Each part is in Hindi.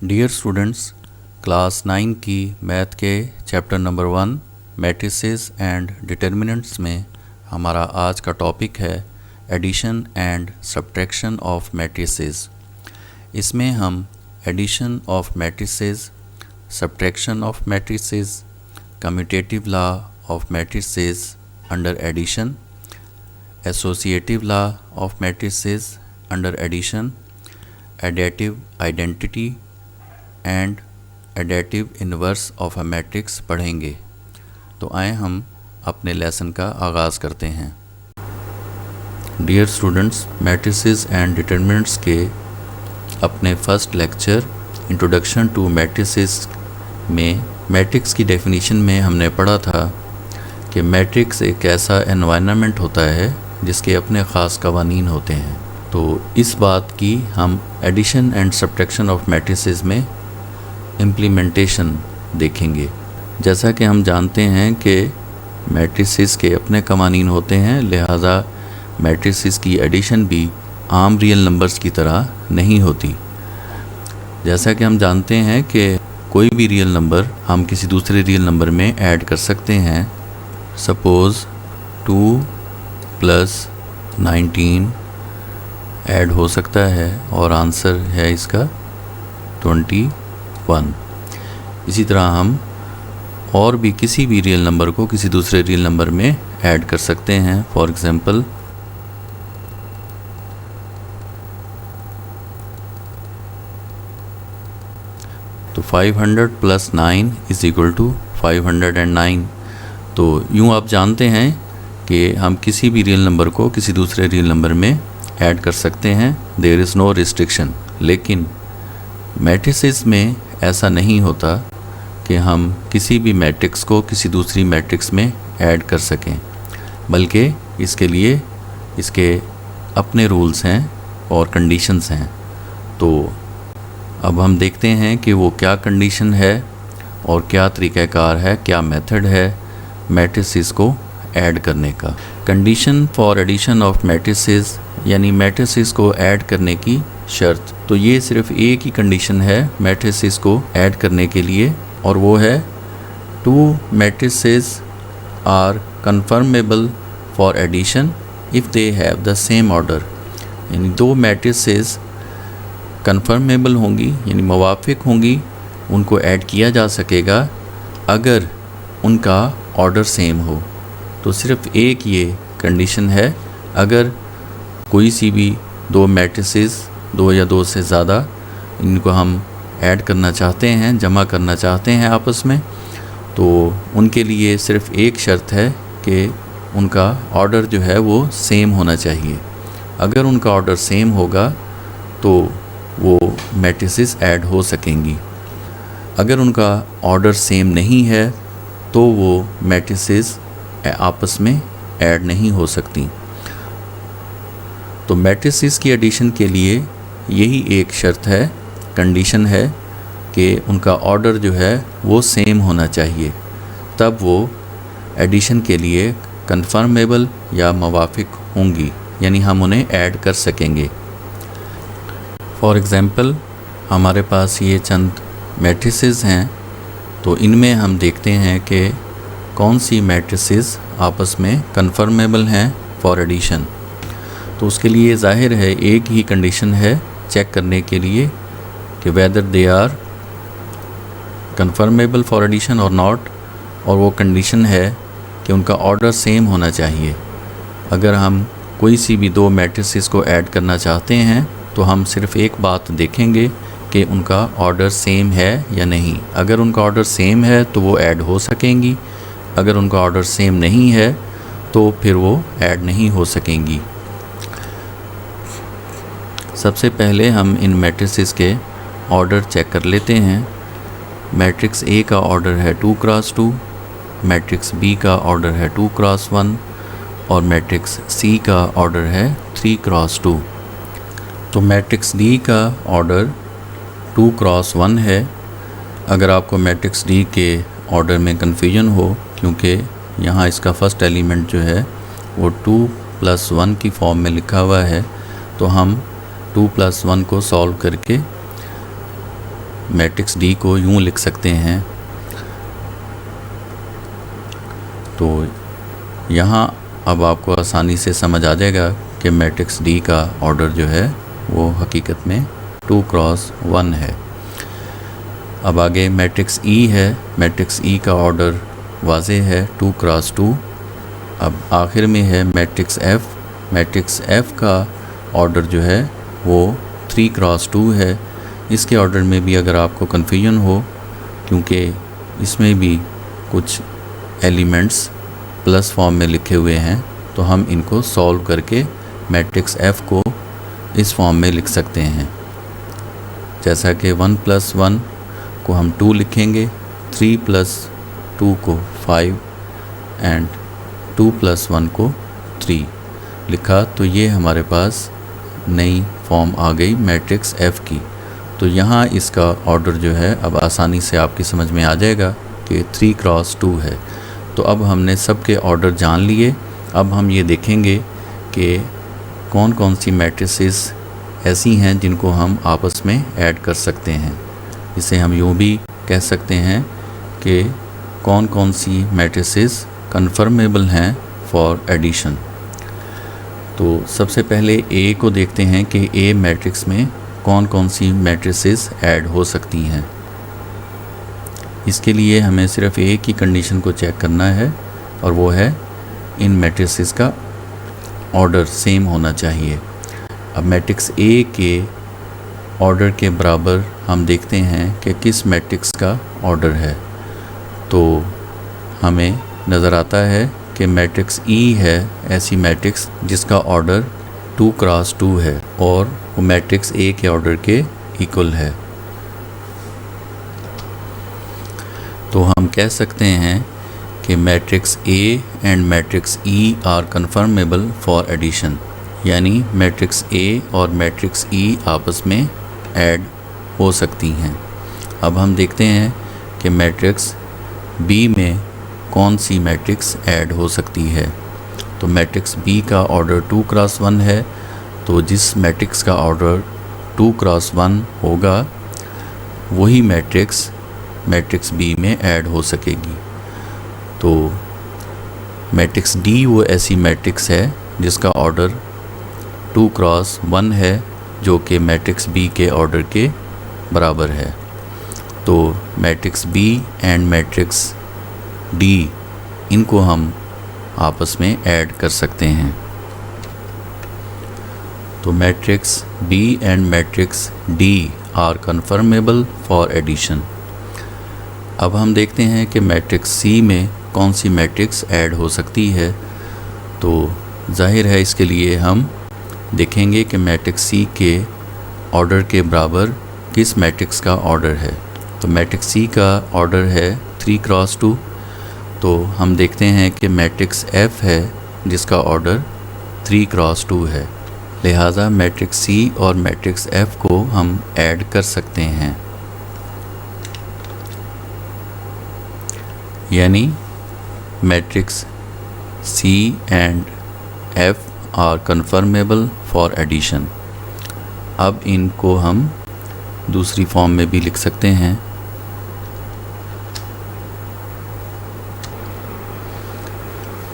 डियर स्टूडेंट्स, क्लास 9 की मैथ के chapter number 1 matrices and determinants में हमारा आज का टॉपिक है addition and subtraction of matrices. इसमें हम addition of matrices, subtraction of matrices, commutative law of matrices under addition, associative law of matrices under addition, additive identity and additive inverse of a matrix पढ़ेंगे। तो आए हम अपने लेसन का आगाज़ करते हैं। Dear students, matrices and determinants के अपने first lecture introduction to matrices में मैट्रिक्स की डेफिनेशन में हमने पढ़ा था कि मैट्रिक्स एक ऐसा एनवायरनमेंट होता है जिसके अपने ख़ास कवानीन होते हैं। तो इस बात की हम addition and subtraction of matrices में इम्प्लीमेंटेशन देखेंगे। जैसा कि हम जानते हैं कि मैट्रिसेस के अपने कवानीन होते हैं, लिहाजा मैट्रिसेस की एडिशन भी आम रियल नंबर्स की तरह नहीं होती। जैसा कि हम जानते हैं कि कोई भी रियल नंबर हम किसी दूसरे रियल नंबर में ऐड कर सकते हैं। सपोज़ 2 + 19 ऐड हो सकता है और आंसर है इसका 21। इसी तरह हम और भी किसी भी रियल नंबर को किसी दूसरे रियल नंबर में ऐड कर सकते हैं। फॉर एग्ज़ाम्पल तो 500 + 9 = 509। तो यूँ आप जानते हैं कि हम किसी भी रियल नंबर को किसी दूसरे रियल नंबर में ऐड कर सकते हैं। There is no restriction. लेकिन मैट्रिसेस में ऐसा नहीं होता कि हम किसी भी मैट्रिक्स को किसी दूसरी मैट्रिक्स में ऐड कर सकें, बल्कि इसके लिए इसके अपने रूल्स हैं और कंडीशंस हैं। तो अब हम देखते हैं कि वो क्या कंडीशन है और क्या तरीक़ाकार है, क्या मेथड है मैट्रिसेस को ऐड करने का। Condition for addition of matrices यानी मैट्रिसेस को ऐड करने की शर्त। तो ये सिर्फ एक ही कंडीशन है मैट्रिसेस को ऐड करने के लिए, और वो है 2 matrices are conformable for addition if they have the same order. यानी 2 मैट्रिसेस कन्फर्मेबल होंगी यानी मुवाफिक होंगी, उनको ऐड किया जा सकेगा अगर उनका ऑर्डर सेम हो। तो सिर्फ एक ये कंडीशन है, अगर कोई सी भी 2 मैट्रिसेस, 2 या 2 से ज़्यादा, इनको हम ऐड करना चाहते हैं, जमा करना चाहते हैं आपस में, तो उनके लिए सिर्फ एक शर्त है कि उनका ऑर्डर जो है वो सेम होना चाहिए। अगर उनका ऑर्डर सेम होगा तो वो मैट्रिसेस ऐड हो सकेंगी। अगर उनका ऑर्डर सेम नहीं है तो वो मैट्रिसेस आपस में ऐड नहीं हो सकती। तो मैट्रिसेस की एडिशन के लिए यही एक शर्त है, कंडीशन है कि उनका ऑर्डर जो है वो सेम होना चाहिए, तब वो एडिशन के लिए कन्फर्मेबल या मुवाफिक होंगी, यानी हम उन्हें ऐड कर सकेंगे। फॉर एग्ज़ाम्पल हमारे पास ये चंद मैट्रिसेस हैं, तो इनमें हम देखते हैं कि कौन सी मैट्रिसेस आपस में कन्फर्मेबल हैं फॉर एडिशन। तो उसके लिए ज़ाहिर है एक ही कंडीशन है चेक करने के लिए कि whether they are conformable for addition और नॉट, और वो कंडीशन है कि उनका ऑर्डर सेम होना चाहिए। अगर हम कोई सी भी 2 मैट्रिसेस को ऐड करना चाहते हैं तो हम सिर्फ एक बात देखेंगे कि उनका ऑर्डर सेम है या नहीं। अगर उनका ऑर्डर सेम है तो वो ऐड हो सकेंगी, अगर उनका ऑर्डर सेम नहीं है तो फिर वो ऐड नहीं हो सकेंगी। सबसे पहले हम इन मैट्रिसेस के ऑर्डर चेक कर लेते हैं। मैट्रिक्स ए का ऑर्डर है 2 × 2, मैट्रिक्स बी का ऑर्डर है 2 × 1 और मैट्रिक्स सी का ऑर्डर है 3 × 2। तो मैट्रिक्स डी का ऑर्डर 2 × 1 है। अगर आपको मैट्रिक्स डी के ऑर्डर में कन्फ्यूजन हो, क्योंकि यहाँ इसका फर्स्ट एलिमेंट जो है वो 2 + 1 की फॉर्म में लिखा हुआ है, तो हम 2 + 1 को सॉल्व करके मैट्रिक्स डी को यूँ लिख सकते हैं। तो यहाँ अब आपको आसानी से समझ आ जाएगा कि मैट्रिक्स डी का ऑर्डर जो है वो हकीकत में 2 क्रॉस 1 है। अब आगे मैट्रिक्स ई है। मैट्रिक्स ई का ऑर्डर वाज़ेह है 2 क्रॉस 2। अब आखिर में है मैट्रिक्स एफ़। मैट्रिक्स एफ़ का ऑर्डर जो है वो 3 क्रॉस 2 है। इसके ऑर्डर में भी अगर आपको कन्फ्यूजन हो, क्योंकि इसमें भी कुछ एलिमेंट्स प्लस फॉर्म में लिखे हुए हैं, तो हम इनको सॉल्व करके मैट्रिक्स एफ़ को इस फॉर्म में लिख सकते हैं। जैसा कि 1 + 1 को हम 2 लिखेंगे, 3 + 2 को 5 एंड 2 + 1 को 3 लिखा। तो ये हमारे पास नई फॉर्म आ गई मैट्रिक्स एफ़ की। तो यहाँ इसका ऑर्डर जो है अब आसानी से आपकी समझ में आ जाएगा कि 3 क्रॉस 2 है। तो अब हमने सब के ऑर्डर जान लिए। अब हम ये देखेंगे कि कौन कौन सी मैट्रिसेस ऐसी हैं जिनको हम आपस में ऐड कर सकते हैं। इसे हम यूँ भी कह सकते हैं कि कौन कौन सी मैट्रिसेस कन्फर्मेबल हैं फॉर एडिशन। तो सबसे पहले ए को देखते हैं कि ए मैट्रिक्स में कौन कौन सी मैट्रिसेस ऐड हो सकती हैं। इसके लिए हमें सिर्फ ए की कंडीशन को चेक करना है, और वो है इन मैट्रिसेस का ऑर्डर सेम होना चाहिए। अब मैट्रिक्स ए के ऑर्डर के बराबर हम देखते हैं कि किस मैट्रिक्स का ऑर्डर है। तो हमें नज़र आता है कि मैट्रिक्स ई है ऐसी मैट्रिक्स जिसका ऑर्डर 2 क्रॉस 2 है और वो मैट्रिक्स ए के ऑर्डर के इक्वल है। तो हम कह सकते हैं कि matrix A and matrix E are conformable for addition, यानी मैट्रिक्स ए और मैट्रिक्स ई आपस में ऐड हो सकती हैं। अब हम देखते हैं कि मैट्रिक्स बी में कौन सी मैट्रिक्स ऐड हो सकती है। तो मैट्रिक्स बी का ऑर्डर 2 क्रॉस 1 है, तो जिस मैट्रिक्स का ऑर्डर 2 क्रॉस 1 होगा वही मैट्रिक्स बी में ऐड हो सकेगी। तो मैट्रिक्स डी वो ऐसी मैट्रिक्स है जिसका ऑर्डर 2 क्रॉस 1 है, जो कि मैट्रिक्स बी के ऑर्डर के बराबर है। तो matrix B and matrix D इनको हम आपस में ऐड कर सकते हैं। तो matrix B and matrix D are conformable for addition. अब हम देखते हैं कि मैट्रिक्स सी में कौन सी मैट्रिक्स ऐड हो सकती है। तो जाहिर है इसके लिए हम देखेंगे कि मैट्रिक्स सी के ऑर्डर के बराबर किस मैट्रिक्स का ऑर्डर है। तो मैट्रिक्स सी का ऑर्डर है 3 क्रॉस 2। तो हम देखते हैं कि मैट्रिक्स एफ़ है जिसका ऑर्डर 3 क्रॉस 2 है, लिहाजा मैट्रिक्स सी और मैट्रिक्स एफ़ को हम ऐड कर सकते हैं। यानी matrix C and F are conformable for addition. अब इनको हम दूसरी फॉर्म में भी लिख सकते हैं।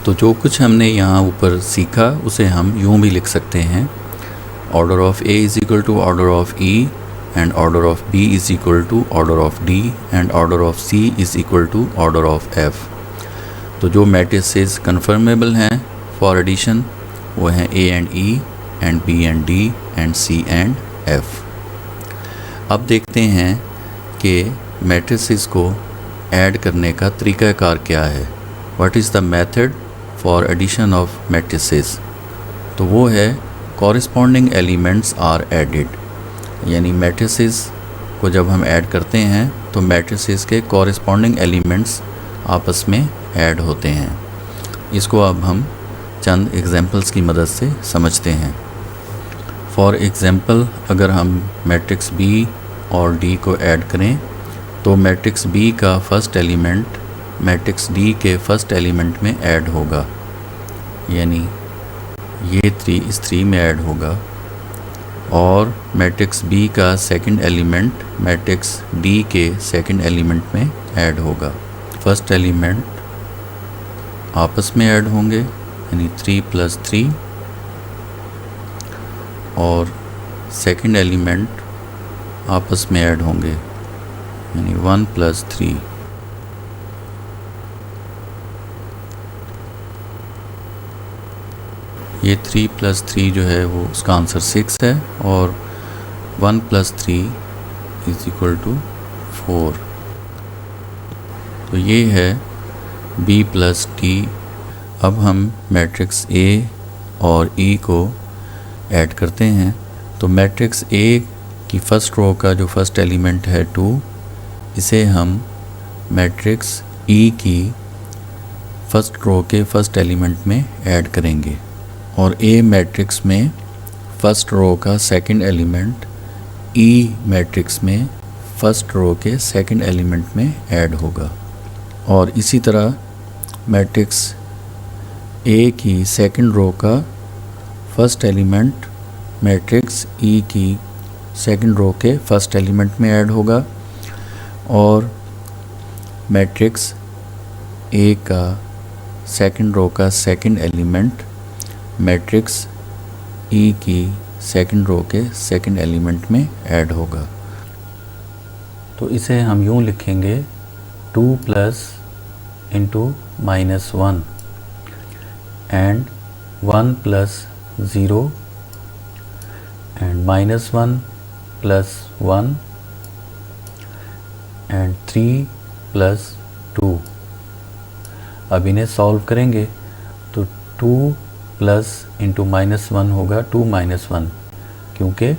तो जो कुछ हमने यहाँ ऊपर सीखा उसे हम यूँ भी लिख सकते हैं। Order of A is equal to order of E and order of B is equal to order of D and order of C is equal to order of F. तो जो मैट्रिसेस कन्फर्मेबल हैं फॉर एडिशन वो हैं A and E and B and D and C and F. अब देखते हैं कि मैट्रिसेस को ऐड करने का तरीक़ाकार क्या है। What is the method for addition of matrices. तो वो है कॉरस्पॉन्डिंग एलिमेंट्स आर एडिड, यानी मैट्रिसेस को जब हम ऐड करते हैं तो मैट्रिसेस के कॉरस्पॉन्डिंग एलिमेंट्स आपस में ऐड होते हैं। इसको अब हम चंद एग्जांपल्स की मदद से समझते हैं। फॉर एग्ज़ाम्पल, अगर हम मैट्रिक्स बी और डी को ऐड करें तो मैट्रिक्स बी का फर्स्ट एलिमेंट मैट्रिक्स डी के फर्स्ट एलिमेंट में ऐड होगा, यानी ये 3 इस 3 में ऐड होगा, और मैट्रिक्स बी का सेकंड एलिमेंट मैट्रिक्स डी के सेकंड एलिमेंट में ऐड होगा। फर्स्ट एलिमेंट आपस में ऐड होंगे यानी 3 + 3 और सेकंड एलिमेंट आपस में ऐड होंगे यानी 1 + 3। ये 3 + 3 जो है वो उसका आंसर 6 है और 1 + 3 = 4। तो ये है B + D। अब हम मैट्रिक्स A और E को ऐड करते हैं। तो मैट्रिक्स A की फर्स्ट रो का जो फर्स्ट एलिमेंट है 2, इसे हम मैट्रिक्स E की फर्स्ट रो के फर्स्ट एलिमेंट में ऐड करेंगे और A मैट्रिक्स में फर्स्ट रो का सेकंड एलिमेंट E मैट्रिक्स में फर्स्ट रो के सेकंड एलिमेंट में ऐड होगा। और इसी तरह मैट्रिक्स A की सेकंड रो का फर्स्ट एलिमेंट मैट्रिक्स E की सेकंड रो के फर्स्ट एलिमेंट में ऐड होगा और मैट्रिक्स A का सेकंड रो का सेकंड एलिमेंट मैट्रिक्स E की सेकंड रो के सेकंड एलिमेंट में ऐड होगा। तो इसे हम यूँ लिखेंगे 2 + (-1) and 1 + 0 and -1 + 1 and 3 + 2। अब इन्हें सॉल्व करेंगे तो 2 + (-1) होगा 2 - 1, क्योंकि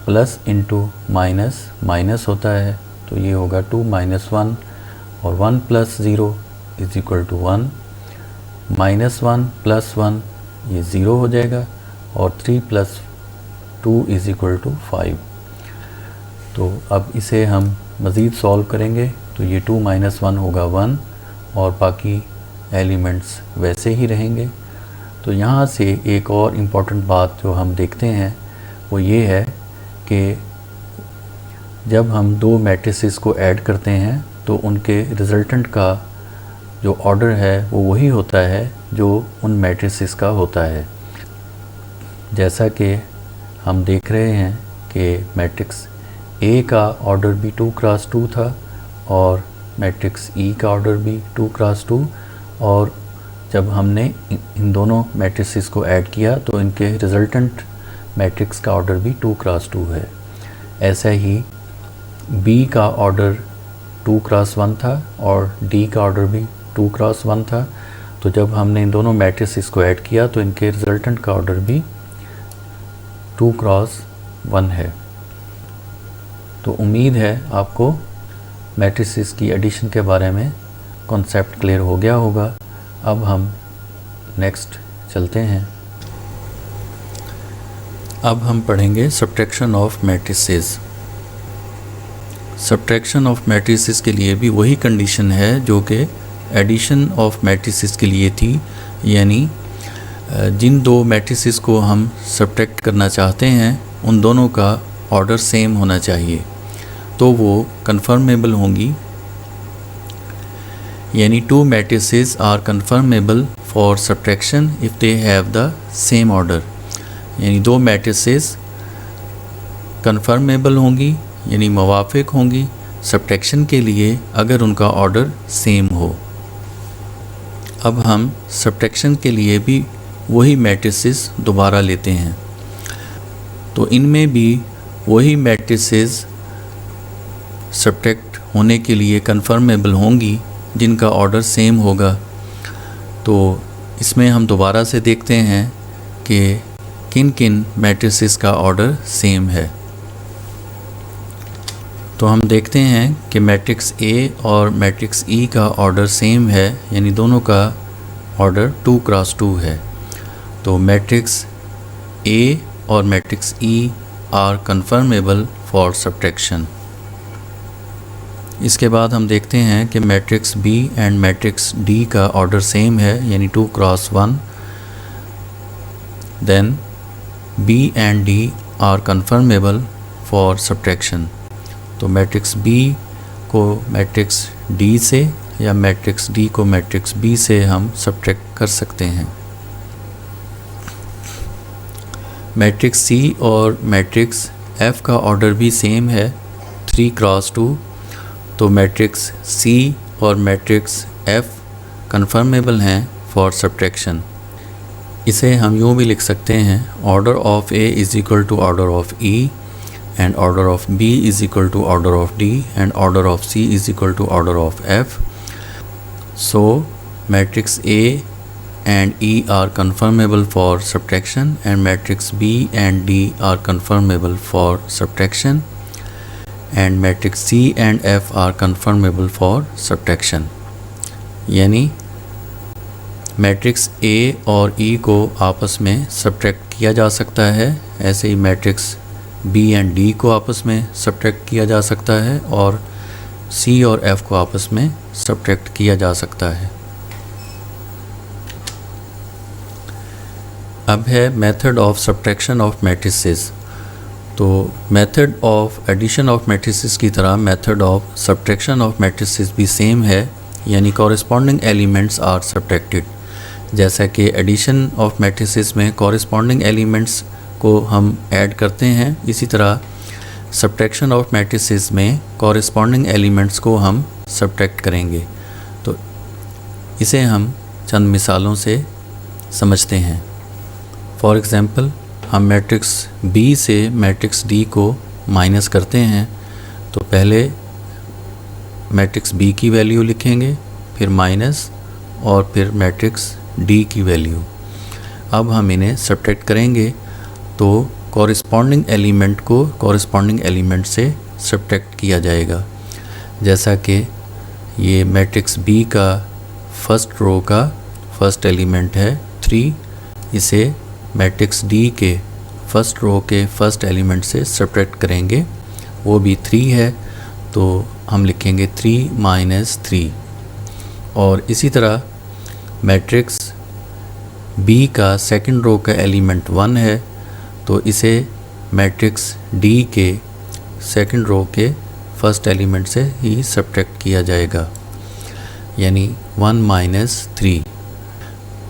प्लस इंटू माइनस माइनस होता है, तो ये होगा 2 - 1 और 1 + 0 = 1, -1 + 1 ये 0 हो जाएगा और 3 + 2 = 5। तो अब इसे हम मज़ीद सॉल्व करेंगे तो ये 2 - 1 होगा 1 और बाकी एलिमेंट्स वैसे ही रहेंगे। तो यहाँ से एक और इम्पॉर्टेंट बात जो हम देखते हैं वो ये है कि जब हम दो मैट्रिसेस को ऐड करते हैं तो उनके रिज़ल्टेंट का जो ऑर्डर है वो वही होता है जो उन मैट्रिसेस का होता है। जैसा कि हम देख रहे हैं कि मैट्रिक्स A का ऑर्डर भी 2 × 2 था और मैट्रिक्स E का ऑर्डर भी 2 × 2, और जब हमने इन दोनों मैट्रिसेस को ऐड किया तो इनके रिज़ल्टेंट मैट्रिक्स का ऑर्डर भी 2 × 2 है। ऐसा ही B का ऑर्डर 2 × 1 था और D का ऑर्डर भी 2 × 1 था। तो जब हमने इन दोनों मैट्रिसेस को ऐड किया तो इनके रिज़ल्टेंट का ऑर्डर भी 2 × 1 है। तो उम्मीद है आपको मैट्रिसेस की एडिशन के बारे में कॉन्सेप्ट क्लियर हो गया होगा। अब हम नेक्स्ट चलते हैं। अब हम पढ़ेंगे subtraction of matrices. Subtraction of matrices के लिए भी वही कंडीशन है जो कि एडिशन ऑफ मैट्रिसेस के लिए थी, यानी जिन दो मैट्रिसेस को हम सब्ट्रैक्ट करना चाहते हैं उन दोनों का ऑर्डर सेम होना चाहिए, तो वो कन्फर्मेबल होंगी। यानी 2 matrices are conformable for subtraction if they have the same order. यानी 2 मैट्रिसेस कन्फर्मेबल होंगी यानी मुवाफिक होंगी सब्ट्रैक्शन के लिए अगर उनका ऑर्डर सेम हो। अब हम सब्ट्रैक्शन के लिए भी वही मैट्रिसेस दोबारा लेते हैं, तो इनमें भी वही मैट्रिसेस सब्ट्रैक्ट होने के लिए कन्फर्मेबल होंगी जिनका ऑर्डर सेम होगा। तो इसमें हम दोबारा से देखते हैं कि किन किन मैट्रिसेस का ऑर्डर सेम है। तो हम देखते हैं कि मैट्रिक्स A और मैट्रिक्स E का ऑर्डर सेम है, यानी दोनों का ऑर्डर 2 × 2 है। तो मैट्रिक्स A और matrix E are conformable for subtraction. इसके बाद हम देखते हैं कि matrix B and matrix D का ऑर्डर सेम है, यानी 2 × 1। Then B and D are conformable for subtraction. तो मैट्रिक्स बी को मैट्रिक्स डी से या मैट्रिक्स डी को मैट्रिक्स बी से हम सब्ट्रैक्ट कर सकते हैं। मैट्रिक्स सी और मैट्रिक्स एफ का ऑर्डर भी सेम है 3 क्रॉस 2। तो मैट्रिक्स सी और मैट्रिक्स एफ कन्फर्मेबल हैं फॉर सब्ट्रैक्शन। इसे हम यूँ भी लिख सकते हैं, order of A is equal to order of E and order of B is equal to order of D and order of C is equal to order of F. So matrix A and E are conformable for subtraction and matrix B and D are conformable for subtraction and matrix C and F are conformable for subtraction। यानी मैट्रिक्स A और E को आपस में सब्ट्रैक्ट किया जा सकता है, ऐसे ही मैट्रिक्स बी एंड डी को आपस में सब्ट्रैक्ट किया जा सकता है और सी और एफ को आपस में सब्ट्रैक्ट किया जा सकता है। अब है method of subtraction of matrices. तो method of addition of matrices की तरह method of subtraction of matrices भी सेम है, यानी कॉरेस्पॉन्डिंग एलिमेंट्स आर सब्ट्रैक्टेड। जैसा कि एडिशन ऑफ मैट्रिसेस में कॉरेस्पॉन्डिंग एलिमेंट्स को हम ऐड करते हैं, इसी तरह सब्ट्रैक्शन ऑफ मैट्रिसेस में कॉरेस्पॉन्डिंग एलिमेंट्स को हम सब्ट्रैक्ट करेंगे। तो इसे हम चंद मिसालों से समझते हैं। फॉर एग्ज़ाम्पल, हम मैट्रिक्स बी से मैट्रिक्स डी को माइनस करते हैं, तो पहले मैट्रिक्स बी की वैल्यू लिखेंगे, फिर माइनस और फिर मैट्रिक्स डी की वैल्यू। अब हम इन्हें सब्ट्रैक्ट करेंगे तो कॉरेस्पॉन्डिंग एलिमेंट को कॉरेस्पॉन्डिंग एलिमेंट से सब्ट्रैक्ट किया जाएगा। जैसा कि ये मैट्रिक्स बी का फर्स्ट रो का फर्स्ट एलिमेंट है 3, इसे मैट्रिक्स डी के फर्स्ट रो के फर्स्ट एलिमेंट से सब्ट्रैक्ट करेंगे, वो भी 3 है, तो हम लिखेंगे 3 माइनस 3। और इसी तरह मैट्रिक्स बी का सेकंड रो का एलिमेंट 1 है, तो इसे मैट्रिक्स डी के सेकंड रो के फर्स्ट एलिमेंट से ही सब्ट्रैक्ट किया जाएगा, यानी 1 माइनस 3।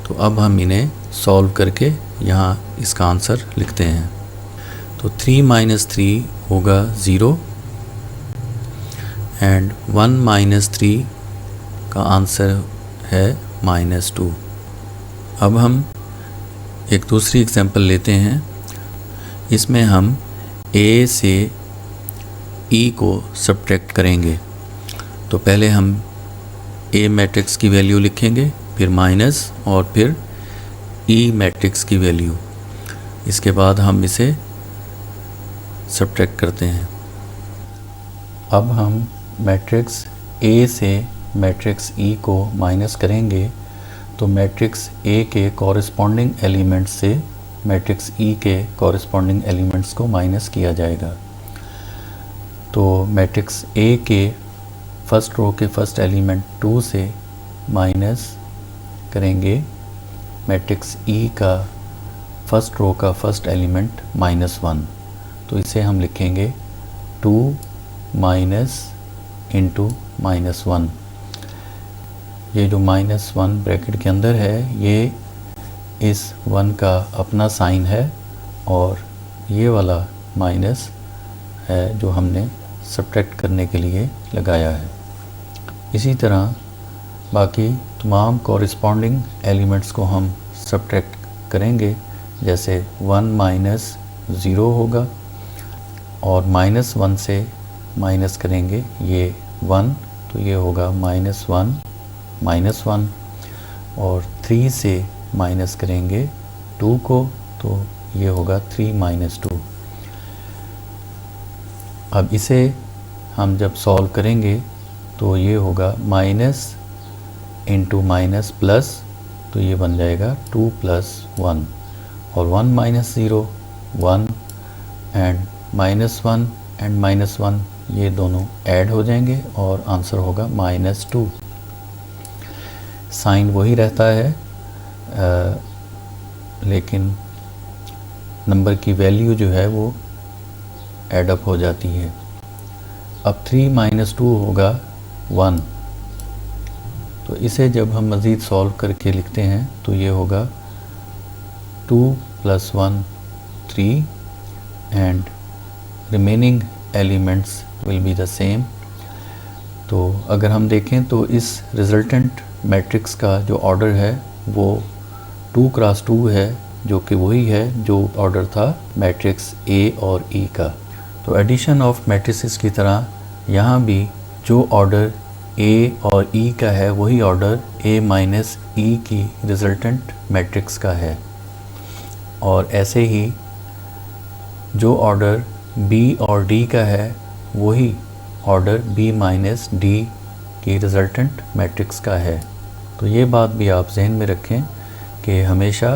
तो अब हम इन्हें सॉल्व करके यहाँ इसका आंसर लिखते हैं। तो 3 माइनस 3 होगा 0 एंड 1 माइनस 3 का आंसर है -2। अब हम एक दूसरी एग्जांपल लेते हैं। इसमें हम A से E को सब्ट्रैक्ट करेंगे। तो पहले हम A मैट्रिक्स की वैल्यू लिखेंगे, फिर माइनस और फिर E मैट्रिक्स की वैल्यू। इसके बाद हम इसे सब्ट्रैक्ट करते हैं। अब हम मैट्रिक्स A से मैट्रिक्स E को माइनस करेंगे, तो मैट्रिक्स A के कॉरेस्पॉन्डिंग एलिमेंट्स से मैट्रिक्स E के कॉरेस्पॉन्डिंग एलिमेंट्स को माइनस किया जाएगा। तो मैट्रिक्स A के फर्स्ट रो के फर्स्ट एलिमेंट 2 से माइनस करेंगे मैट्रिक्स E का फर्स्ट रो का फर्स्ट एलिमेंट -1। तो इसे हम लिखेंगे 2 माइनस इंटू -1। ये जो -1 ब्रैकेट के अंदर है, ये इस 1 का अपना साइन है और ये वाला माइनस है जो हमने सब्ट्रैक्ट करने के लिए लगाया है। इसी तरह बाकी तमाम कॉरेस्पॉन्डिंग एलिमेंट्स को हम सब्ट्रैक्ट करेंगे। जैसे 1 माइनस 0 होगा और -1 से माइनस करेंगे ये 1, तो ये होगा -1 -1 और 3 से माइनस करेंगे 2 को, तो ये होगा 3 माइनस 2। अब इसे हम जब सॉल्व करेंगे तो ये होगा माइनस इंटू माइनस प्लस, तो ये बन जाएगा 2 + 1 और 1 माइनस 0 1 एंड -1 एंड -1 ये दोनों ऐड हो जाएंगे और आंसर होगा -2। साइन वही रहता है, लेकिन नंबर की वैल्यू जो है वो ऐड अप हो जाती है। अब 3 - 2 होगा 1, तो इसे जब हम मज़ीद सॉल्व करके लिखते हैं तो ये होगा 2 + 1 3 and remaining elements will be the same. तो अगर हम देखें तो इस रिजल्टेंट मैट्रिक्स का जो ऑर्डर है वो 2 × 2 है, जो कि वही है जो ऑर्डर था मैट्रिक्स A और E का। तो एडिशन ऑफ मैट्रिसेस की तरह यहाँ भी जो ऑर्डर A और E का है वही ऑर्डर A - E की रिजल्टेंट मैट्रिक्स का है, और ऐसे ही जो ऑर्डर B और D का है वही ऑर्डर B - D की रिजल्टेंट मैट्रिक्स का है। तो ये बात भी आप जहन में रखें कि हमेशा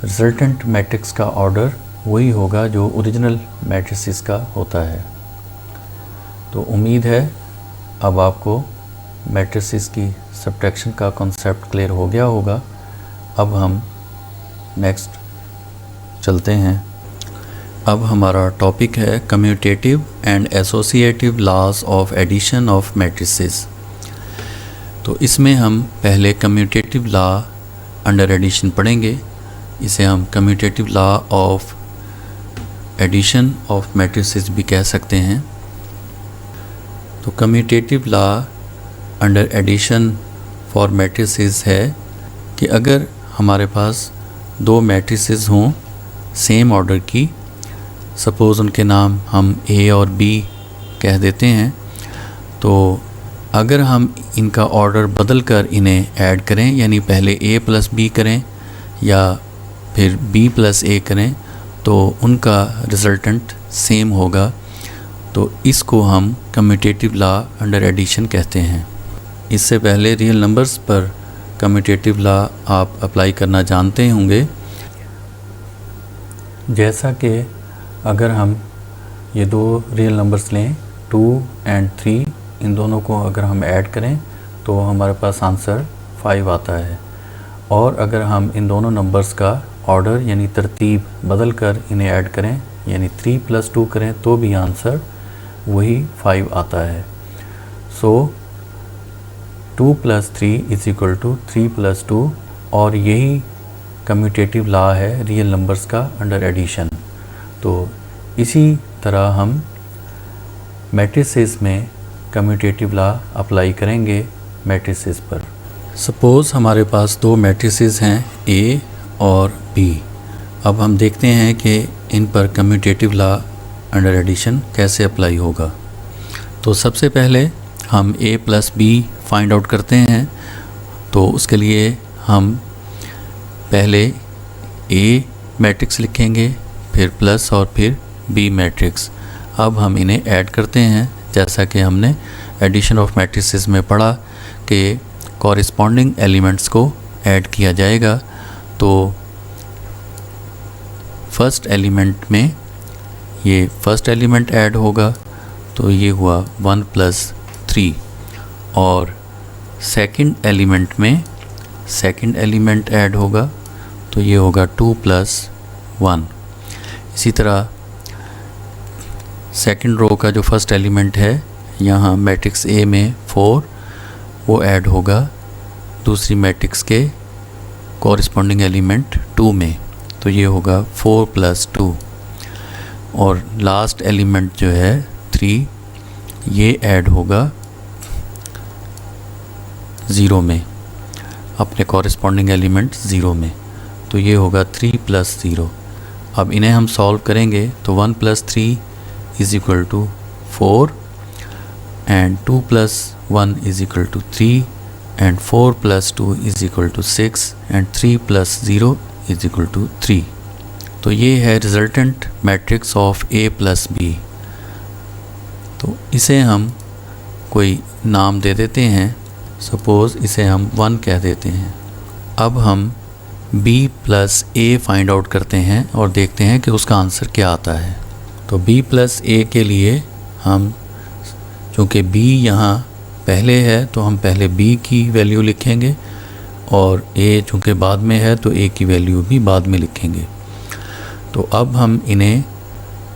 रिजल्टेंट मैट्रिक्स का ऑर्डर वही होगा जो ओरिजिनल मैट्रिसेस का होता है। तो उम्मीद है अब आपको मैट्रिसेस की सब्ट्रैक्शन का कॉन्सेप्ट क्लियर हो गया होगा। अब हम नेक्स्ट चलते हैं। अब हमारा टॉपिक है commutative and associative laws of addition of matrices. तो इसमें हम पहले कम्यूटेटिव लॉ अंडर एडिशन पढ़ेंगे। इसे हम commutative law of addition of matrices भी कह सकते हैं। तो commutative law under addition for matrices है कि अगर हमारे पास दो मैट्रिसेस हों सेम ऑर्डर की, सपोज़ उनके नाम हम A और B कह देते हैं, तो अगर हम इनका ऑर्डर बदल कर इन्हें ऐड करें, यानी पहले A + B करें या फिर B + A करें, तो उनका रिज़ल्टेंट सेम होगा। तो इसको हम कम्यूटेटिव लॉ अंडर एडिशन कहते हैं। इससे पहले रियल नंबर्स पर कम्यूटेटिव लॉ आप अप्लाई करना जानते होंगे। जैसा कि अगर हम ये दो रियल नंबर्स लें 2 और 3, इन दोनों को अगर हम ऐड करें तो हमारे पास आंसर 5 आता है। और अगर हम इन दोनों नंबर्स का ऑर्डर यानी तरतीब बदल कर इन्हें ऐड करें, यानी 3 + 2 करें, तो भी आंसर वही 5 आता है। सो 2 + 3 = 3 + 2, और यही कम्यूटेटिव लॉ है रियल नंबर्स का अंडर एडिशन। तो इसी तरह हम मैट्रिसेस में कम्यूटेटिव लॉ अप्लाई करेंगे मैट्रिसेस पर। सपोज़ हमारे पास दो मैट्रिसेस हैं A और B। अब हम देखते हैं कि इन पर कम्यूटेटिव लॉ अंडर एडिशन कैसे अप्लाई होगा। तो सबसे पहले हम A + B फाइंड आउट करते हैं। तो उसके लिए हम पहले A मैट्रिक्स लिखेंगे, फिर प्लस और फिर B मैट्रिक्स। अब हम इन्हें ऐड करते हैं, जैसा कि हमने एडिशन ऑफ मैट्रिसेस में पढ़ा कि कॉरिस्पॉन्डिंग एलिमेंट्स को ऐड किया जाएगा। तो फर्स्ट एलिमेंट में ये फर्स्ट एलिमेंट ऐड होगा, तो ये हुआ 1 + 3, और सेकंड एलिमेंट में सेकंड एलिमेंट ऐड होगा, तो ये होगा 2 + 1। इसी तरह सेकंड रो का जो फर्स्ट एलिमेंट है यहाँ मैट्रिक्स A में 4, वो ऐड होगा दूसरी मैट्रिक्स के कॉरिस्पॉन्डिंग एलिमेंट 2 में, तो ये होगा 4 + 2। और लास्ट एलिमेंट जो है 3, ये ऐड होगा 0 में, अपने कॉरिस्पॉन्डिंग एलिमेंट 0 में, तो ये होगा 3 + 0। अब इन्हें हम सॉल्व करेंगे तो 1 + 3 = 4 and 2 + 1 = 3 and 4 + 2 = 6 and 3 + 0 = 3। तो ये है resultant matrix of A + B। तो इसे हम कोई नाम दे देते हैं, सपोज़ इसे हम 1 कह देते हैं। अब हम B + A फाइंड आउट करते हैं और देखते हैं कि उसका आंसर क्या आता है। तो B + A के लिए हम, चूँकि B यहाँ पहले है तो हम पहले B की वैल्यू लिखेंगे, और A चूँकि बाद में है तो A की वैल्यू भी बाद में लिखेंगे। तो अब हम इन्हें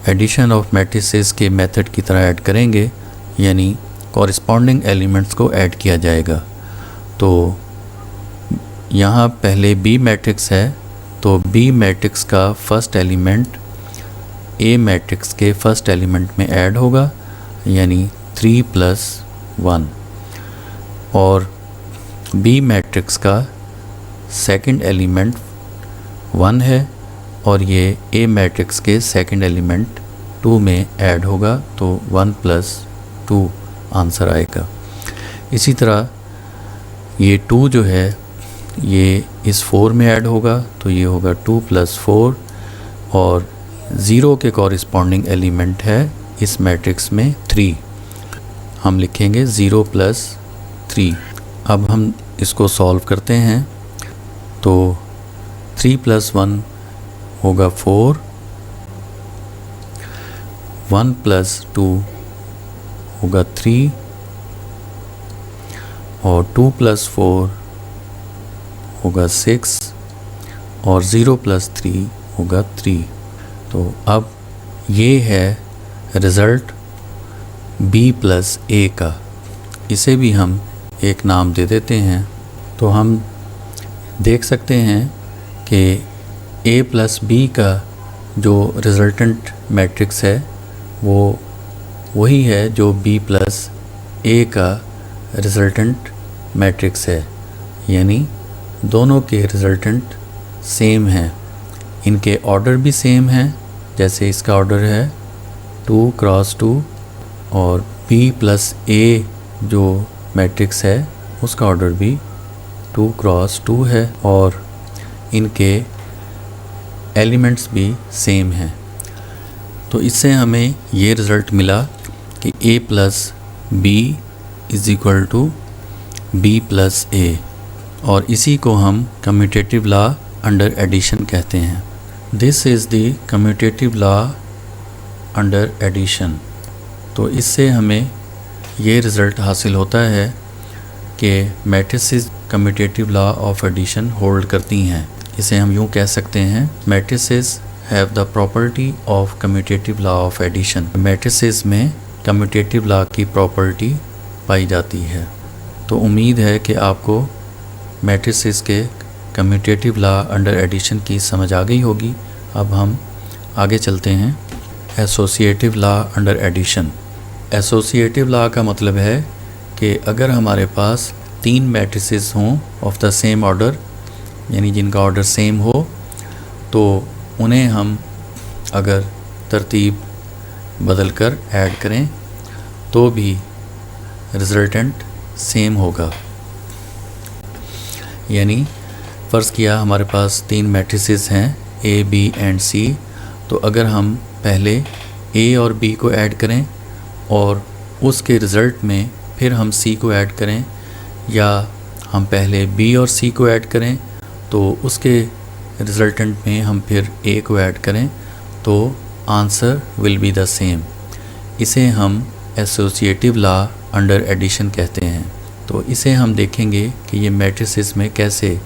एडिशन ऑफ मैट्रिसेस के मेथड की तरह ऐड करेंगे, यानी कॉरिस्पॉन्डिंग एलिमेंट्स को ऐड किया जाएगा। तो यहाँ पहले बी मैट्रिक्स है, तो बी मैट्रिक्स का फर्स्ट एलिमेंट ए मैट्रिक्स के फर्स्ट एलिमेंट में ऐड होगा, यानी 3 + 1, और बी मैट्रिक्स का सेकंड एलिमेंट 1 है और ये ए मैट्रिक्स के सेकंड एलिमेंट 2 में ऐड होगा, तो 1 + 2 आंसर आएगा। इसी तरह ये 2 जो है ये इस 4 में ऐड होगा, तो ये होगा 2 + 4, और 0 के कॉरिस्पॉन्डिंग एलिमेंट है इस मैट्रिक्स में 3, हम लिखेंगे 0 + 3। अब हम इसको सॉल्व करते हैं, तो 3 + 1 होगा 4, 1 + 2 होगा 3, और 2 + 4 होगा 6, और 0 + 3 होगा 3। तो अब ये है रिज़ल्ट b + a का। इसे भी हम एक नाम दे देते हैं। तो हम देख सकते हैं कि a + b का जो रिज़ल्टेंट मैट्रिक्स है वो वही है जो b + a का रिज़ल्टेंट मैट्रिक्स है, यानी दोनों के रिज़ल्टेंट सेम हैं। इनके ऑर्डर भी सेम हैं, जैसे इसका ऑर्डर है 2 × 2, और b + a जो मैट्रिक्स है उसका ऑर्डर भी 2 × 2 है, और इनके एलिमेंट्स भी सेम हैं। तो इससे हमें ये रिज़ल्ट मिला कि a + b = b + a, और इसी को हम कम्यूटेटिव लॉ अंडर एडिशन कहते हैं। This is the commutative law under addition. तो इससे हमें ये रिज़ल्ट हासिल होता है कि matrices commutative law of addition hold करती हैं। इसे हम यूँ कह सकते हैं, matrices have the property of commutative law of addition. Matrices में कम्यूटेटिव लॉ की प्रॉपर्टी पाई जाती है। तो उम्मीद है कि आपको मैट्रिसेस के कम्यूटेटिव लॉ अंडर एडिशन की समझ आ गई होगी। अब हम आगे चलते हैं। Associative law under addition. Associative law का मतलब है कि अगर हमारे पास 3 मैट्रिसेस हों ऑफ द सेम ऑर्डर, यानी जिनका ऑर्डर सेम हो, तो उन्हें हम अगर तरतीब बदल कर ऐड करें तो भी रिज़ल्टेंट सेम होगा। यानी फ़र्ज़ किया हमारे पास 3 मैट्रिसेस हैं A, B एंड C, तो अगर हम पहले A और B को ऐड करें और उसके रिज़ल्ट में फिर हम C को ऐड करें, या हम पहले B और C को ऐड करें तो उसके रिज़ल्टेंट में हम फिर A को ऐड करें, तो answer will be the same. इसे हम एसोसिएटिव लॉ अंडर एडिशन कहते हैं। तो इसे हम देखेंगे कि ये मैट्रिसेस में कैसे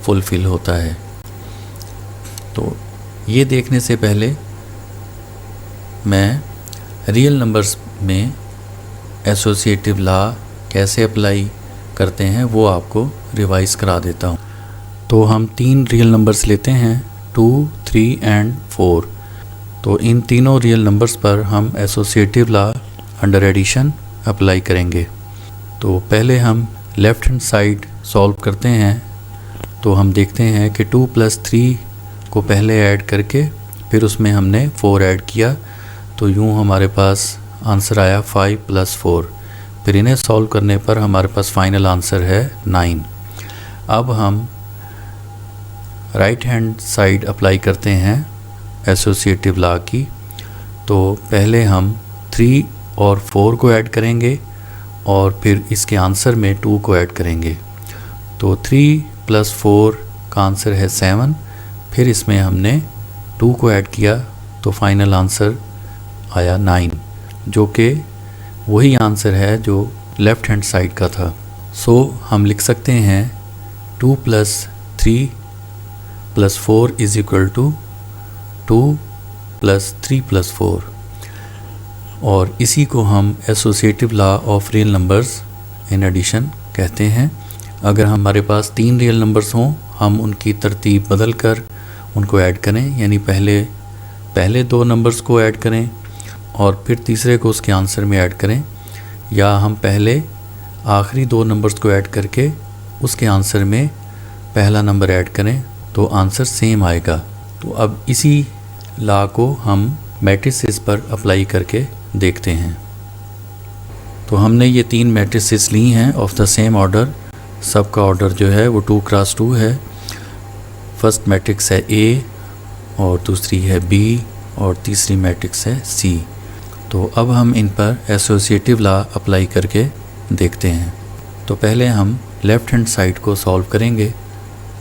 फुलफ़िल होता है। तो ये देखने से पहले मैं रियल नंबर्स में एसोसिएटिव लॉ कैसे अप्लाई करते हैं वो आपको रिवाइज़ करा देता हूँ। तो हम 3 रियल नंबर्स लेते हैं, 2, 3 एंड 4। तो इन तीनों रियल नंबर्स पर हम associative law under addition apply करेंगे। तो पहले हम लेफ़्ट हैंड साइड सॉल्व करते हैं। तो हम देखते हैं कि 2 + 3 को पहले ऐड करके फिर उसमें हमने 4 ऐड किया, तो यूँ हमारे पास आंसर आया 5 + 4। फिर इन्हें सॉल्व करने पर हमारे पास फाइनल आंसर है 9। अब हम राइट हैंड साइड अप्लाई करते हैं एसोसिएटिव लॉ की। तो पहले हम 3 और 4 को ऐड करेंगे और फिर इसके आंसर में 2 को ऐड करेंगे। तो 3 + 4 का आंसर है 7। फिर इसमें हमने 2 को ऐड किया तो फाइनल आंसर आया 9, जो कि वही आंसर है जो लेफ़्ट हैंड साइड का था। सो हम लिख सकते हैं 2 + 3 + 4 = 2 + 3 + 4, और इसी को हम associative law of real numbers in addition कहते हैं। अगर हमारे पास 3 रियल नंबर्स हों, हम उनकी तरतीब बदल कर उनको ऐड करें, यानी पहले 2 नंबर्स को ऐड करें और फिर तीसरे को उसके आंसर में ऐड करें, या हम पहले आखिरी 2 नंबर्स को ऐड करके उसके आंसर में पहला नंबर ऐड करें, तो आंसर सेम आएगा। तो अब इसी लॉ को हम मैट्रिसेस पर अप्लाई करके देखते हैं। तो हमने ये 3 मैट्रिसेस ली हैं ऑफ द सेम ऑर्डर। सबका ऑर्डर जो है वो 2 × 2 है। फर्स्ट मैट्रिक्स है A, और दूसरी है B, और तीसरी मैट्रिक्स है C। तो अब हम इन पर एसोसिएटिव लॉ अप्लाई करके देखते हैं। तो पहले हम लेफ़्ट हैंड साइड को सॉल्व करेंगे।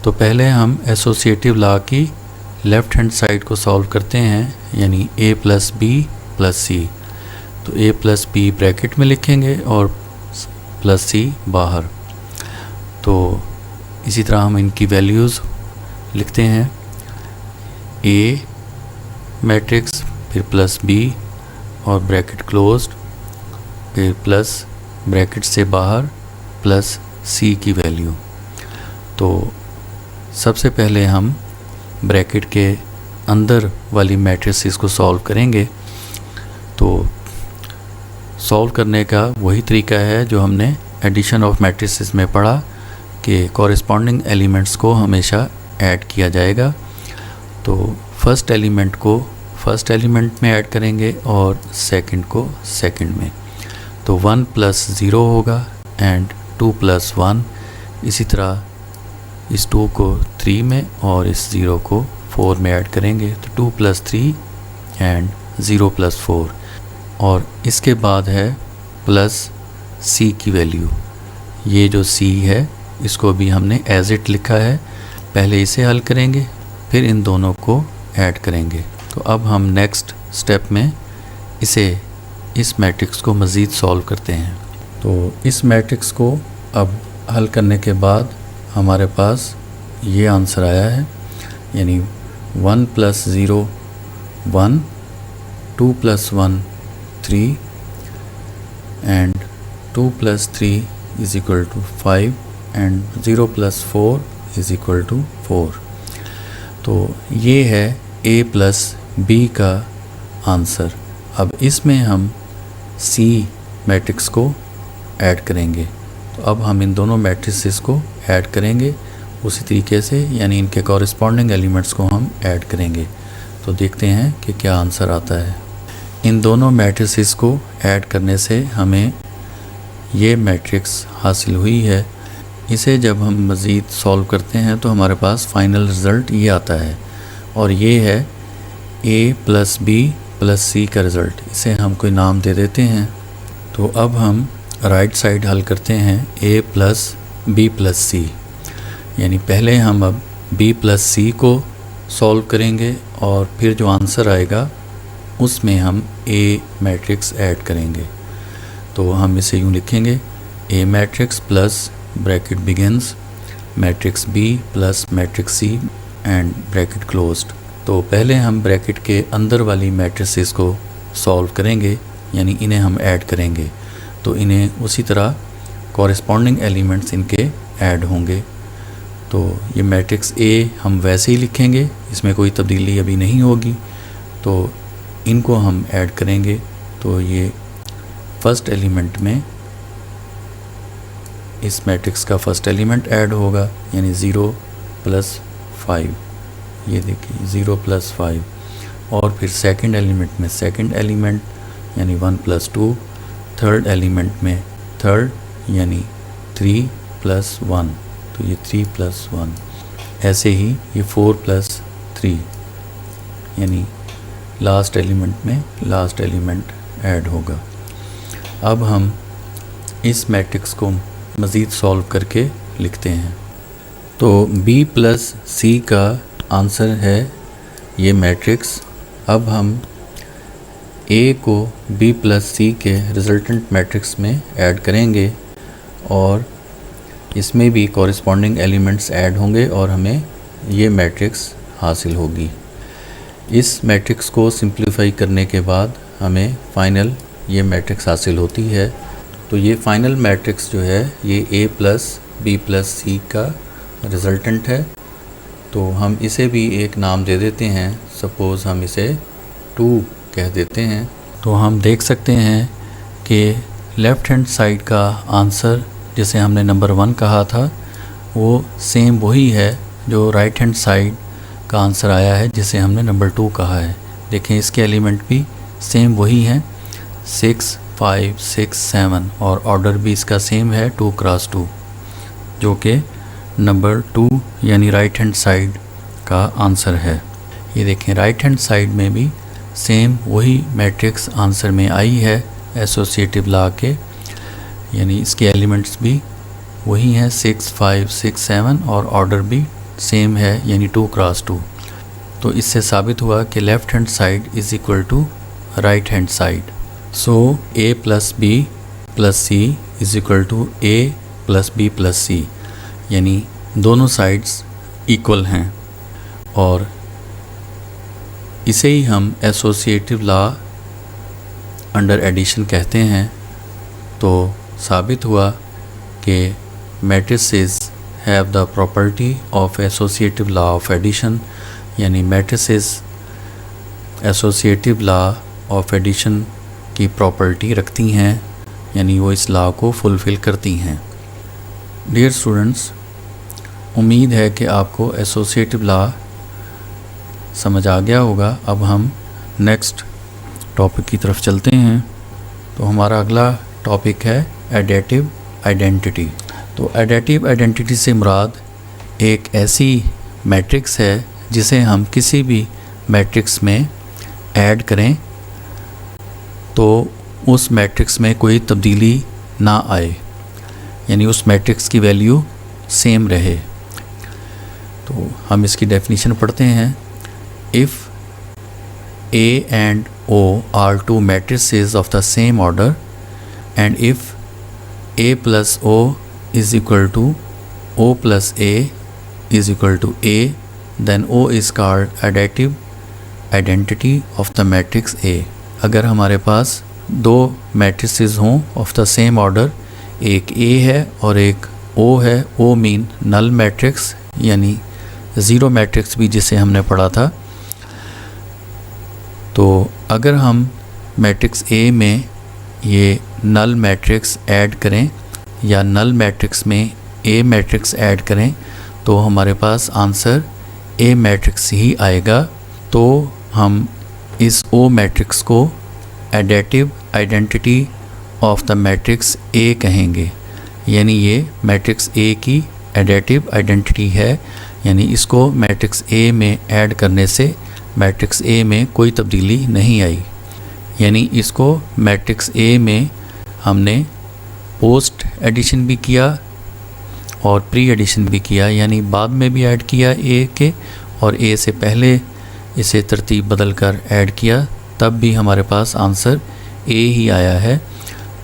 तो पहले हम एसोसिएटिव लॉ की लेफ़्ट हैंड साइड को सॉल्व करते हैं, यानी A + B + C। तो A + B ब्रैकेट में लिखेंगे और +C बाहर। तो इसी तरह हम इनकी वैल्यूज़ लिखते हैं। A मैट्रिक्स, फिर +B और ब्रैकेट क्लोज्ड, फिर प्लस ब्रैकेट से बाहर +C की वैल्यू। तो सबसे पहले हम ब्रैकेट के अंदर वाली मैट्रिसेस को सॉल्व करेंगे। तो सॉल्व करने का वही तरीका है जो हमने एडिशन ऑफ मैट्रिसेस में पढ़ा, कि कॉरेस्पॉन्डिंग एलिमेंट्स को हमेशा ऐड किया जाएगा। तो फर्स्ट एलिमेंट को फर्स्ट एलिमेंट में ऐड करेंगे और सेकंड को सेकंड में। तो 1 + 0 होगा एंड 2 + 1। इसी तरह इस 2 को 3 में और इस 0 को 4 में ऐड करेंगे, तो 2 + 3 एंड 0 + 4। और इसके बाद है +C की वैल्यू। ये जो C है इसको भी हमने एज इट लिखा है। पहले इसे हल करेंगे, फिर इन दोनों को ऐड करेंगे। तो अब हम नेक्स्ट स्टेप में इस मैट्रिक्स को मज़ीद सॉल्व करते हैं। तो इस मैट्रिक्स को अब हल करने के बाद हमारे पास ये आंसर आया है, यानी 1 + 0 1, 2 + 1 3 एंड 2 + 3 = 5 एंड 0 + 4 = 4। तो ये है A + B का आंसर। अब इसमें हम C मैट्रिक्स को ऐड करेंगे। तो अब हम इन दोनों मैट्रिसेस को ऐड करेंगे उसी तरीके से, यानी इनके कॉरेस्पॉन्डिंग एलिमेंट्स को हम ऐड करेंगे। तो देखते हैं कि क्या आंसर आता है। इन दोनों मैट्रिसेस को ऐड करने से हमें ये मैट्रिक्स हासिल हुई है। इसे जब हम मज़ीद सॉल्व करते हैं तो हमारे पास फ़ाइनल रिज़ल्ट ये आता है, और ये है A + B + C का रिज़ल्ट। इसे हम कोई नाम दे देते हैं। तो अब हम राइट साइड हल करते हैं A + B + C, यानी पहले हम अब B + C को सॉल्व करेंगे और फिर जो आंसर आएगा उसमें हम A मैट्रिक्स ऐड करेंगे। तो हम इसे यूँ लिखेंगे, A matrix plus bracket begins matrix B + matrix C and bracket closed. तो पहले हम ब्रैकेट के अंदर वाली मैट्रिसेस को सॉल्व करेंगे, यानी इन्हें हम ऐड करेंगे। तो इन्हें उसी तरह कॉरेस्पॉन्डिंग एलिमेंट्स इनके ऐड होंगे। तो ये मैट्रिक्स A हम वैसे ही लिखेंगे, इसमें कोई तब्दीली अभी नहीं होगी। तो इनको हम ऐड करेंगे। तो ये फर्स्ट एलिमेंट में इस मैट्रिक्स का फर्स्ट एलिमेंट ऐड होगा, यानी 0 + 5। ये देखिए 0 + 5। और फिर सेकंड एलिमेंट में सेकंड एलिमेंट, यानी 1 + 2। थर्ड एलिमेंट में थर्ड, यानी 3 + 1। तो ये 3 + 1। ऐसे ही ये 4 + 3, यानी लास्ट एलिमेंट में लास्ट एलिमेंट ऐड होगा। अब हम इस मैट्रिक्स को मज़ीद सॉल्व करके लिखते हैं। तो B + C का आंसर है ये मैट्रिक्स। अब हम A को B + C के रिजल्टेंट मैट्रिक्स में ऐड करेंगे और इसमें भी कॉरेस्पॉन्डिंग एलिमेंट्स ऐड होंगे और हमें ये मैट्रिक्स हासिल होगी। इस मैट्रिक्स को सिंप्लीफाई करने के बाद हमें फाइनल ये मैट्रिक्स हासिल होती है। तो ये फाइनल मैट्रिक्स जो है ये a प्लस बी प्लस सी का रिज़ल्टेंट है। तो हम इसे भी एक नाम दे देते हैं, सपोज़ हम इसे 2 कह देते हैं। तो हम देख सकते हैं कि लेफ़्ट हैंड साइड का आंसर जिसे हमने नंबर 1 कहा था वो सेम वही है जो राइट हैंड साइड का आंसर आया है जिसे हमने नंबर 2 कहा है। देखें इसके एलिमेंट भी सेम वही हैं, 6, 5, 6, 7 और ऑर्डर भी इसका सेम है 2 क्रॉस 2 जो कि नंबर 2 यानी राइट हैंड साइड का आंसर है। ये देखें राइट हैंड साइड में भी सेम वही मैट्रिक्स आंसर में आई है एसोसिएटिव लॉ के, यानी इसके एलिमेंट्स भी वही हैं 6, 5, 6, 7 और ऑर्डर भी सेम है यानी 2 क्रॉस 2। तो इससे साबित हुआ कि left hand side is equal to right hand side. So a plus B plus C is equal to a plus B plus C, यानी दोनों साइड्स इक्वल हैं और इसे ही हम एसोसिएटिव लॉ अंडर एडिशन कहते हैं। तो साबित हुआ कि matrices have the property of associative law of addition, यानी matrices associative law of addition की प्रॉपर्टी रखती हैं, यानी वो इस लॉ को फुलफ़िल करती हैं। डियर स्टूडेंट्स, उम्मीद है कि आपको एसोसिएटिव लॉ समझ आ गया होगा। अब हम नेक्स्ट टॉपिक की तरफ चलते हैं। तो हमारा अगला टॉपिक है एडेटिव आइडेंटिटी। तो एडेटिव आइडेंटिटी से मुराद एक ऐसी मैट्रिक्स है जिसे हम किसी भी मैट्रिक्स में ऐड करें तो उस मैट्रिक्स में कोई तब्दीली ना आए, यानी उस मैट्रिक्स की वैल्यू सेम रहे। तो हम इसकी डेफिनेशन पढ़ते हैं। If A and O are two matrices of the same order and if A plus O is equal to O plus A is equal to A, then O is called additive identity of the matrix A। अगर हमारे पास दो matrices हों of the same order, एक A है और एक O है, O मीन नल मैट्रिक्स यानी ज़ीरो मैट्रिक्स भी जिसे हमने पढ़ा था। तो अगर हम मैट्रिक्स A में ये नल मैट्रिक्स ऐड करें या नल मैट्रिक्स में A मैट्रिक्स ऐड करें तो हमारे पास आंसर A मैट्रिक्स ही आएगा। तो हम इस O मैट्रिक्स को additive identity of the matrix A कहेंगे, यानी ये मैट्रिक्स A की एडेटिव आइडेंटिटी है, यानी इसको मैट्रिक्स A में ऐड करने से मैट्रिक्स A में कोई तब्दीली नहीं आई। यानी इसको मैट्रिक्स A में हमने पोस्ट एडिशन भी किया और प्री एडिशन भी किया, यानी बाद में भी ऐड किया A के और A से पहले इसे तरतीब बदल कर ऐड किया, तब भी हमारे पास आंसर A ही आया है।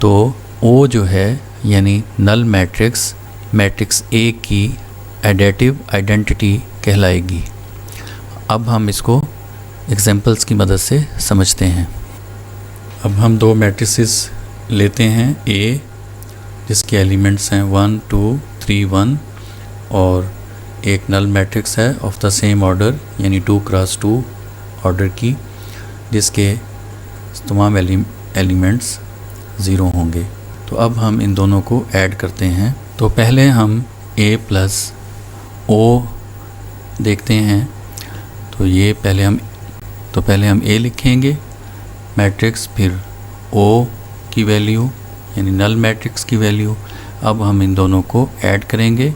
तो O जो है यानी नल मैट्रिक्स मैट्रिक्स A की एडेटिव आइडेंटिटी कहलाएगी। अब हम इसको एग्जाम्पल्स की मदद से समझते हैं। अब हम दो मैट्रिसेस लेते हैं A जिसके एलिमेंट्स हैं 1, 2, 3, 1 और एक नल मैट्रिक्स है ऑफ द सेम ऑर्डर यानी 2 क्रॉस 2 ऑर्डर की, जिसके तमाम एलिमेंट्स 0 होंगे। तो अब हम इन दोनों को ऐड करते हैं। तो पहले हम A प्लस O देखते हैं। तो ये पहले हम A लिखेंगे मैट्रिक्स, फिर O की वैल्यू यानी नल मैट्रिक्स की वैल्यू। अब हम इन दोनों को ऐड करेंगे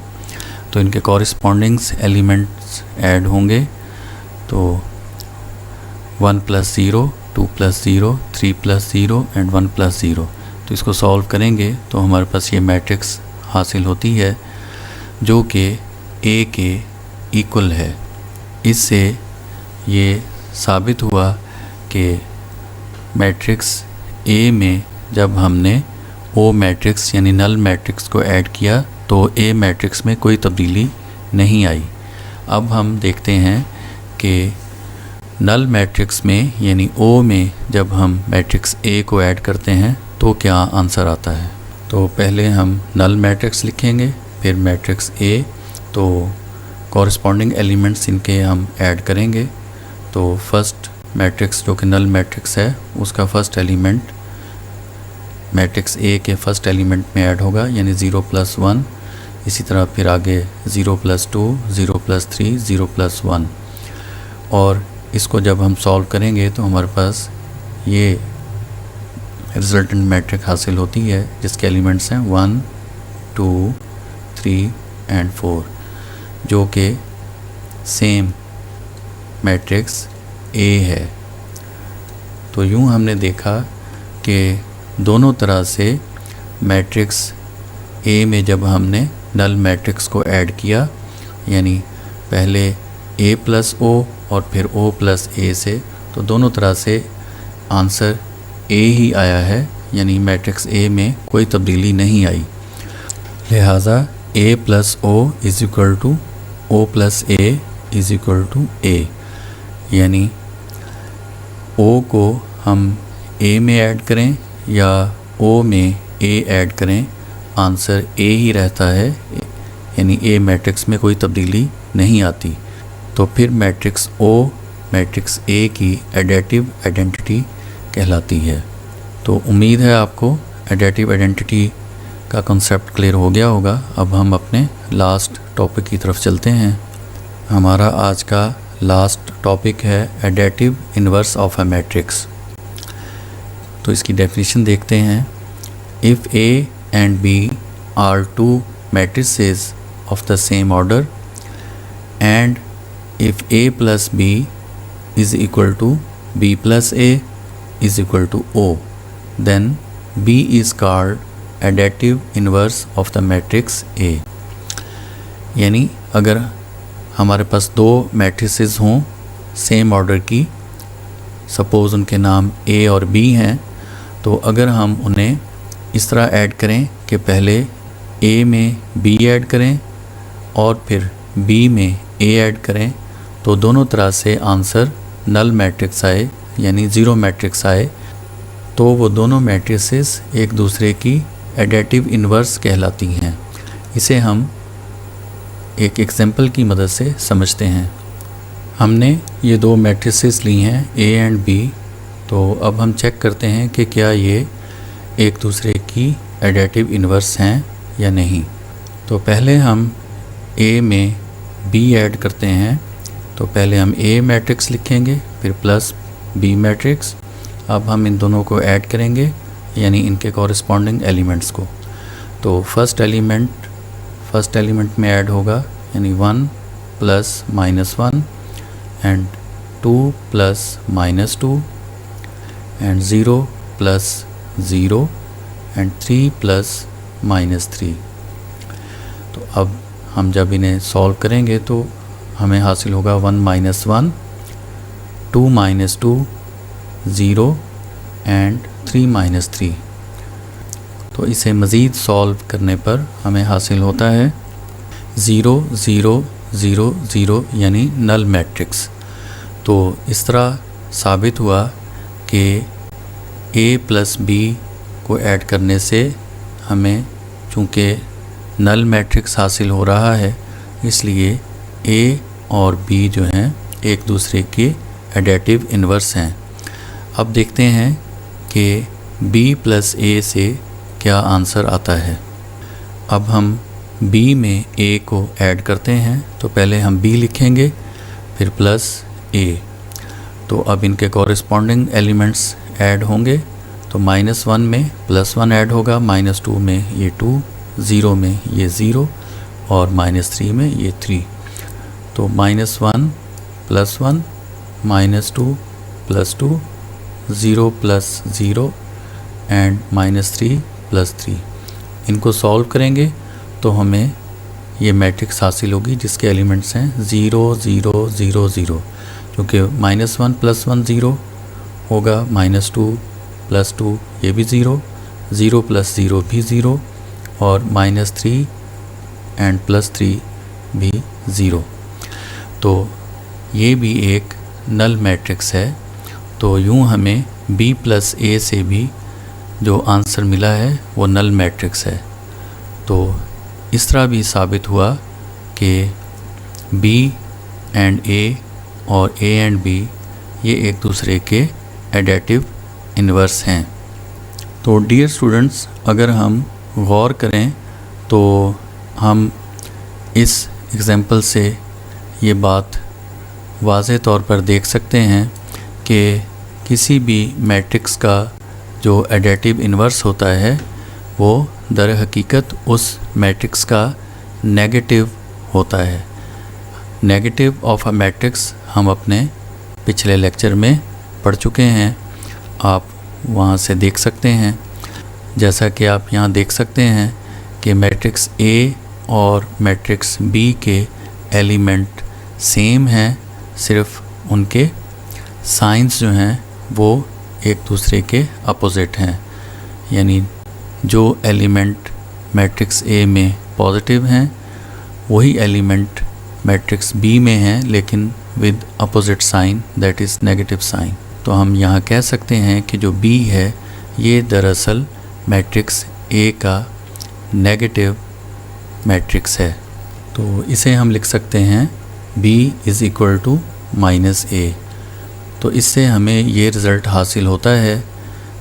तो इनके कॉरिस्पॉन्डिंग्स एलिमेंट्स ऐड होंगे। तो 1 plus 0, 2 plus 0, 3 plus 0 and 1 plus 0। तो इसको सॉल्व करेंगे तो हमारे पास ये मैट्रिक्स हासिल होती है जो कि A के इक्वल है। इससे ये साबित हुआ कि मैट्रिक्स A में जब हमने O मैट्रिक्स यानी नल मैट्रिक्स को ऐड किया तो A मैट्रिक्स में कोई तब्दीली नहीं आई। अब हम देखते हैं कि नल मैट्रिक्स में यानी ओ में जब हम मैट्रिक्स ए को ऐड करते हैं तो क्या आंसर आता है। तो पहले हम नल मैट्रिक्स लिखेंगे, फिर मैट्रिक्स ए, तो कॉरस्पॉन्डिंग एलिमेंट्स इनके हम ऐड करेंगे। तो फर्स्ट मैट्रिक्स जो कि नल मैट्रिक्स है उसका फर्स्ट एलिमेंट मैट्रिक्स ए के फर्स्ट एलिमेंट में ऐड होगा यानी 0 + 1। इसी तरह फिर आगे 0 + 2, 0 + 3, 0 + 1। और इसको जब हम सॉल्व करेंगे तो हमारे पास ये रिजल्टेंट मैट्रिक्स हासिल होती है जिसके एलिमेंट्स हैं 1, 2, 3 एंड 4, जो कि सेम मैट्रिक्स ए है। तो यूँ हमने देखा कि दोनों तरह से मैट्रिक्स ए में जब हमने नल मैट्रिक्स को ऐड किया यानी पहले ए + ओ और फिर ओ + ए से, तो दोनों तरह से आंसर ए ही आया है यानी मैट्रिक्स ए में कोई तब्दीली नहीं आई। लिहाजा a + o = o + a = a, यानी o को हम a में ऐड करें या o में a ऐड करें, आंसर a ही रहता है यानी a मैट्रिक्स में कोई तब्दीली नहीं आती। तो फिर मैट्रिक्स o मैट्रिक्स a की एडेटिव आइडेंटिटी कहलाती है। तो उम्मीद है आपको एडेटिव आइडेंटिटी का कॉन्सेप्ट क्लियर हो गया होगा। अब हम अपने लास्ट टॉपिक की तरफ चलते हैं। हमारा आज का लास्ट टॉपिक है additive inverse of a matrix. तो इसकी डेफिनेशन देखते हैं। If A and B are two matrices of the same order and if A + B is equal to B + A is equal to O, then B is called additive inverse of the matrix A। यानी अगर हमारे पास दो मैट्रिसेस हों सेम ऑर्डर की, सपोज़ उनके नाम A और B हैं, तो अगर हम उन्हें इस तरह ऐड करें कि पहले A में B ऐड करें और फिर B में A ऐड करें, तो दोनों तरह से आंसर नल मैट्रिक्स आए यानी ज़ीरो मैट्रिक्स आए, तो वो दोनों मैट्रिसेस एक दूसरे की एडेटिव इन्वर्स कहलाती हैं। इसे हम एक एग्जांपल की मदद से समझते हैं। हमने ये दो मैट्रिसेस ली हैं A एंड B, तो अब हम चेक करते हैं कि क्या ये एक दूसरे की एडेटिव इन्वर्स हैं या नहीं। तो पहले हम A में B ऐड करते हैं, तो पहले हम A मैट्रिक्स लिखेंगे फिर प्लस B मैट्रिक्स। अब हम इन दोनों को ऐड करेंगे यानी इनके कॉरस्पॉन्डिंग एलिमेंट्स को। तो फर्स्ट एलिमेंट में ऐड होगा यानी 1 + -1 एंड 2 + -2 एंड 0 + 0 एंड 3 + -3। तो अब हम जब इन्हें सॉल्व करेंगे तो हमें हासिल होगा 1 - 1, 2 - 2, 0 एंड 3 - 3। तो इसे मज़ीद सॉल्व करने पर हमें हासिल होता है 0 0 0 0 यानी नल मैट्रिक्स। तो इस तरह साबित हुआ कि A + B को ऐड करने से हमें चूँकि नल मैट्रिक्स हासिल हो रहा है, इसलिए A और B जो हैं एक दूसरे के एडेटिव इन्वर्स हैं। अब देखते हैं कि B + A से क्या आंसर आता है। अब हम B में A को ऐड करते हैं, तो पहले हम B लिखेंगे फिर प्लस A। तो अब इनके कॉरस्पॉन्डिंग एलिमेंट्स ऐड होंगे, तो -1 में +1 ऐड होगा, -2 में ये 2, 0 में ये 0 और -3 में ये 3। तो -1 + 1 -2 + 2 0 + 0 एंड -3 + 3। इनको सॉल्व करेंगे तो हमें ये मैट्रिक्स हासिल होगी जिसके एलिमेंट्स हैं 0 0 0 0, क्योंकि -1 + 1 0 होगा, -2 + 2 ये भी 0, 0 + 0 भी 0 और -3 एंड +3 भी 0। तो ये भी एक नल मैट्रिक्स है, तो यूँ हमें B प्लस A से भी जो आंसर मिला है वो नल मैट्रिक्स है। तो इस तरह भी साबित हुआ कि B एंड A और A एंड B ये एक दूसरे के एडेटिव इन्वर्स हैं। तो डियर स्टूडेंट्स, अगर हम गौर करें तो हम इस एग्ज़ाम्पल से ये बात वाज़े तौर पर देख सकते हैं कि किसी भी मैट्रिक्स का जो एडेटिव इन्वर्स होता है वो दर हकीकत उस मैट्रिक्स का नेगेटिव होता है। नेगेटिव ऑफ अ मैट्रिक्स हम अपने पिछले लेक्चर में पढ़ चुके हैं, आप वहाँ से देख सकते हैं। जैसा कि आप यहाँ देख सकते हैं कि मैट्रिक्स A और मैट्रिक्स B के एलिमेंट सेम हैं, सिर्फ उनके साइंस जो हैं वो एक दूसरे के अपोजिट हैं। यानी जो एलिमेंट मैट्रिक्स A में पॉजिटिव हैं वही एलिमेंट मैट्रिक्स B में हैं, लेकिन with opposite sign, that is negative sign. तो हम यहाँ कह सकते हैं कि जो B है ये दरअसल मैट्रिक्स A का नेगेटिव मैट्रिक्स है। तो इसे हम लिख सकते हैं B is equal to minus A। तो इससे हमें ये रिज़ल्ट हासिल होता है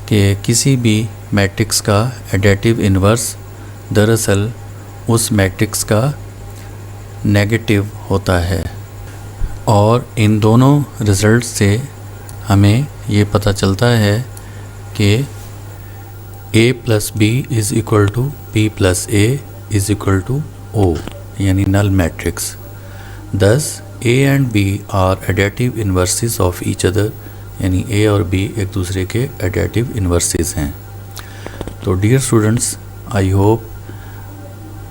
कि किसी भी मैट्रिक्स का एडेटिव इन्वर्स दरअसल उस मैट्रिक्स का नेगेटिव होता है। और इन दोनों रिज़ल्ट से हमें ये पता चलता है कि A plus B is equal to B plus A is equal to O, यानी null matrix. Thus A and B are additive inverses of each other, यानी A और B एक दूसरे के additive inverses हैं। तो डियर स्टूडेंट्स, आई होप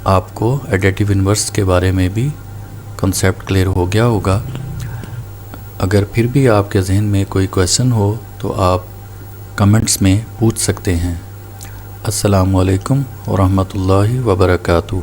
आपको additive inverse के बारे में भी कंसेप्ट क्लियर हो गया होगा। अगर फिर भी आपके जहन में कोई क्वेश्चन हो तो आप कमेंट्स में पूछ सकते हैं। अस्सलामु अलैकुम व रहमतुल्लाहि व बरकातुहू।